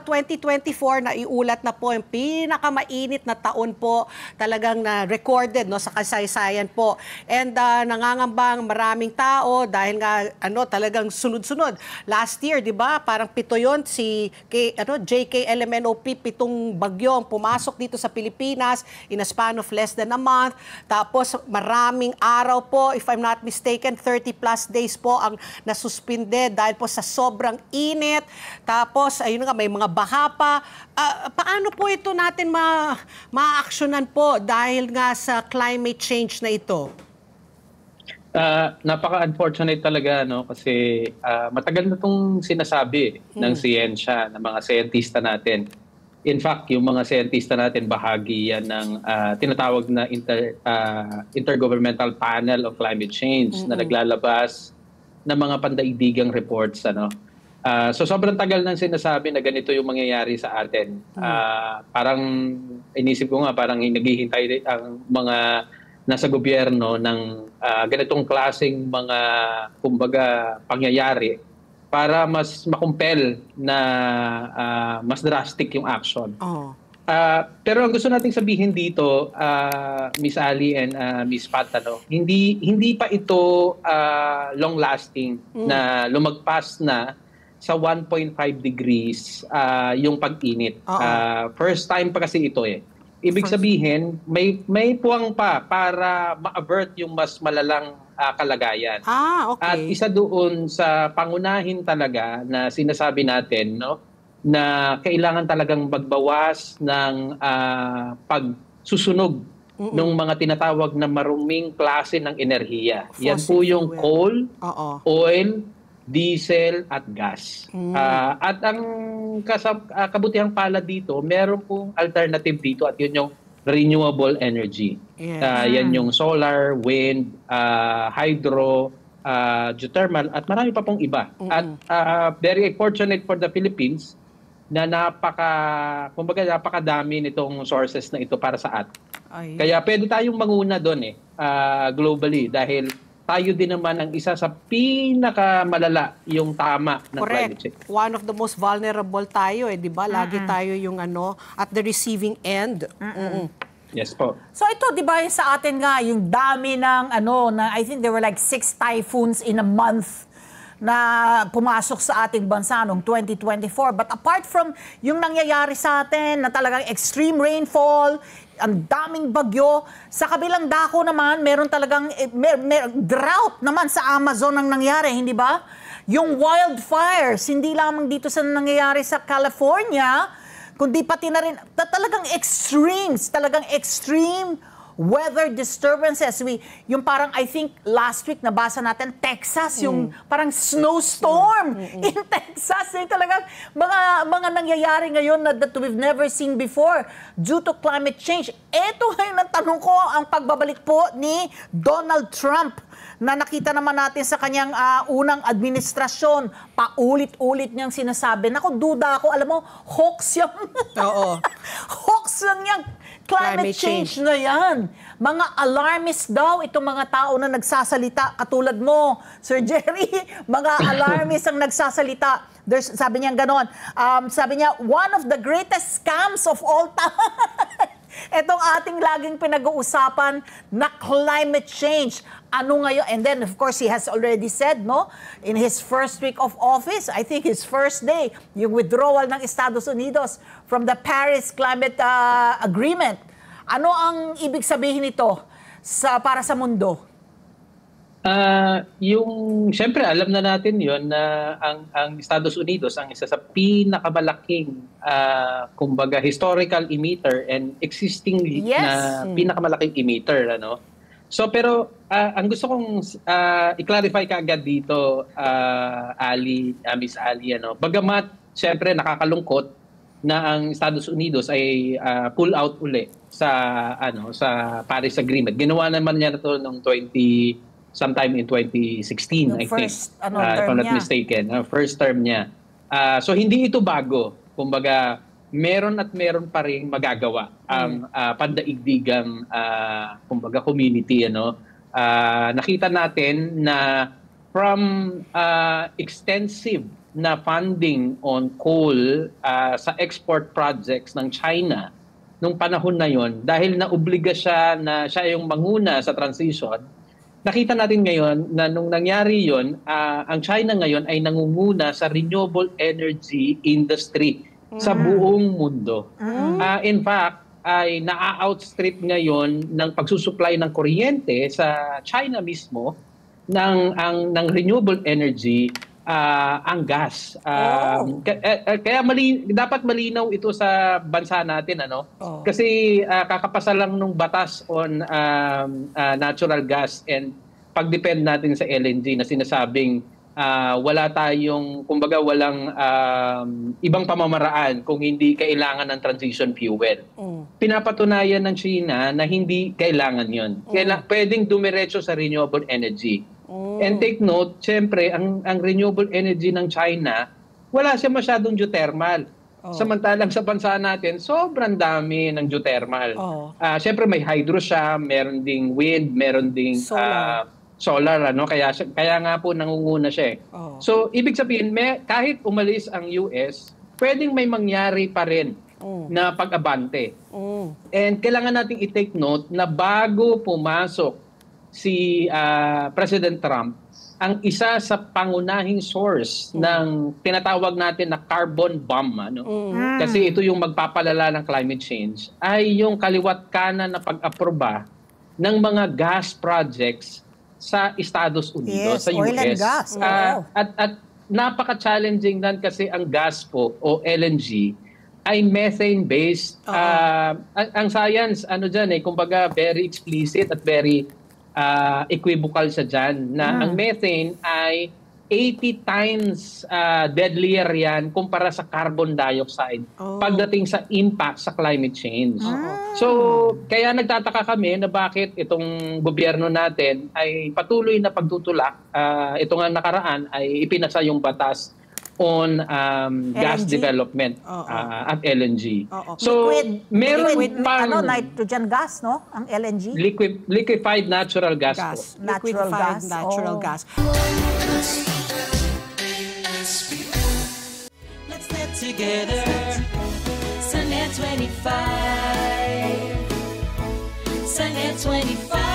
2024 na iulat na po yung pinakamainit na taon po talagang na recorded no sa kasaysayan po. And nangangambang maraming tao dahil nga talagang sunod-sunod. Last year, 'di ba? Parang pito 'yon si JKLMNOP, 7 bagyo ang pumasok dito sa Pilipinas in a span of less than a month. Tapos maraming araw po, if I'm not mistaken, 30 plus days po ang nasuspinde dahil po sa sobrang init. Tapos, ayun nga, may mga baha pa. Paano po ito natin ma-actionan po dahil nga sa climate change na ito? Napaka-unfortunate talaga, no? Kasi matagal na itong sinasabi ng siyensya, ng mga siyentista natin. In fact, yung mga siyentista natin, bahagi yan ng tinatawag na Intergovernmental Panel on Climate Change na naglalabas ng mga pandaigdigang reports, so sobrang tagal nang sinasabi na ganito yung mangyayari sa atin. Parang inisip ko nga parang naghihintay ang mga nasa gobyerno ng ganitong klaseng mga kumbaga pangyayari para mas makumpel na mas drastic yung action. Pero ang gusto nating sabihin dito, Miss Ali and Miss Pat, hindi pa ito long-lasting na lumagpas na sa 1.5 degrees yung pag-init. First time pa kasi ito eh. Ibig sabihin, may puwang pa para ma-avert yung mas malalang kalagayan. Okay. At isa doon sa pangunahin talaga na sinasabi natin, na kailangan talagang magbawas ng pagsusunog ng mga tinatawag na maruming klase ng enerhiya. Yan po yung coal, oil, diesel at gas. At ang kabutihang palad dito, meron pong alternative dito at yun yung renewable energy. Yan yung solar, wind, hydro, geothermal at marami pa pong iba. At very fortunate for the Philippines na napakadami nitong sources na ito para sa atin. Kaya pwede tayong manguna doon globally dahil tayo din naman ang isa sa pinakamalala yung tama ng climate change. One of the most vulnerable tayo, di ba? Lagi tayo yung at the receiving end. Yes po. So ito, di ba, sa atin nga, yung dami ng I think there were like 6 typhoons in a month na pumasok sa ating bansa noong 2024. But apart from yung nangyayari sa atin na talagang extreme rainfall, ang daming bagyo, sa kabilang dako naman, meron talagang drought naman sa Amazon ang nangyari, hindi ba? Yung wildfires, hindi lamang dito sa nangyayari sa California, kundi pati na rin, talagang extreme weather disturbances. Yung parang, I think, last week, nabasa natin, Texas, yung parang snowstorm in Texas. Yung talagang mga nangyayari ngayon that we've never seen before due to climate change. Ito ngayon ang tanong ko, ang pagbabalik po ni Donald Trump na nakita naman natin sa kanyang unang administrasyon. Paulit-ulit niyang sinasabi. Naku, duda ako. Alam mo, hoax yan. Hoax lang yan. Climate change na yan. Mga alarmist daw itong mga tao na nagsasalita. Katulad mo, Sir Jerry, mga alarmist ang nagsasalita. Sabi niya ganon. Sabi niya, one of the greatest scams of all time. Itong ating laging pinag-uusapan na climate change. Ano ngayon? And then, of course, he has already said, in his first week of office, I think his first day, yung withdrawal ng Estados Unidos from the Paris Climate Agreement. Ano ang ibig sabihin nito para sa mundo? Siyempre, alam na natin yon na ang Estados Unidos ang isa sa pinakamalaking, kumbaga, historical emitter and existing na pinakamalaking emitter. So, pero ang gusto kong i-clarify kaagad dito, Miss Ali, bagamat, siyempre, nakakalungkot na ang Estados Unidos ay pull out uli sa Paris Agreement. Ginawa naman niya na ito noong sometime in 2016, I think. If I'm not mistaken. First term niya. So, hindi ito bago. Kumbaga, meron pa rin magagawa ang pandaigdigang kumbaga community. Nakita natin na from extensive na funding on coal sa export projects ng China nung panahon na yon, dahil naobliga siya na siya yung manguna sa transition, nakita natin ngayon na nung nangyari yon, ang China ngayon ay nangunguna sa renewable energy industry sa buong mundo. In fact, ay na-outstrip ngayon ng pagsusupply ng kuryente sa China mismo ng renewable energy ang gas. Kaya dapat malinaw ito sa bansa natin, ano? Kasi kakapasa lang nung batas on natural gas and pag-depend natin sa LNG na sinasabing wala tayong, kumbaga walang ibang pamamaraan kung hindi kailangan ng transition fuel. Pinapatunayan ng China na hindi kailangan yon. Pwedeng dumiretso sa renewable energy. And take note, siyempre, ang renewable energy ng China, wala siya masyadong geothermal. Samantalang sa bansa natin, sobrang dami ng geothermal. Siyempre, may hydro siya, meron ding wind, meron ding solar, ano? Kaya nga po nangunguna siya. So, ibig sabihin, kahit umalis ang US, pwedeng may mangyari pa rin na pag-abante. And kailangan nating i-take note na bago pumasok si President Trump, ang isa sa pangunahing source ng tinatawag natin na carbon bomb, ano? Kasi ito yung magpapalala ng climate change, ay yung kaliwat kanan na pag-aproba ng mga gas projects sa Estados Unidos, sa US. Oil and gas. At napaka-challenging nan kasi ang gas po o LNG ay methane-based. Ang science, kumbaga very explicit at very equivocal siya dyan, na ang methane ay 80 times deadlier yan kumpara sa carbon dioxide pagdating sa impact sa climate change. So, kaya nagtataka kami na bakit itong gobyerno natin ay patuloy na pagtutulak. Ito nga nakaraan ay ipinasa yung batas on gas development at LNG. So, meron pang nitrogen gas, no? Ang LNG? Liquefied natural gas po. Liquefied natural gas. Let's get together. Sunday 25. Sunday 25.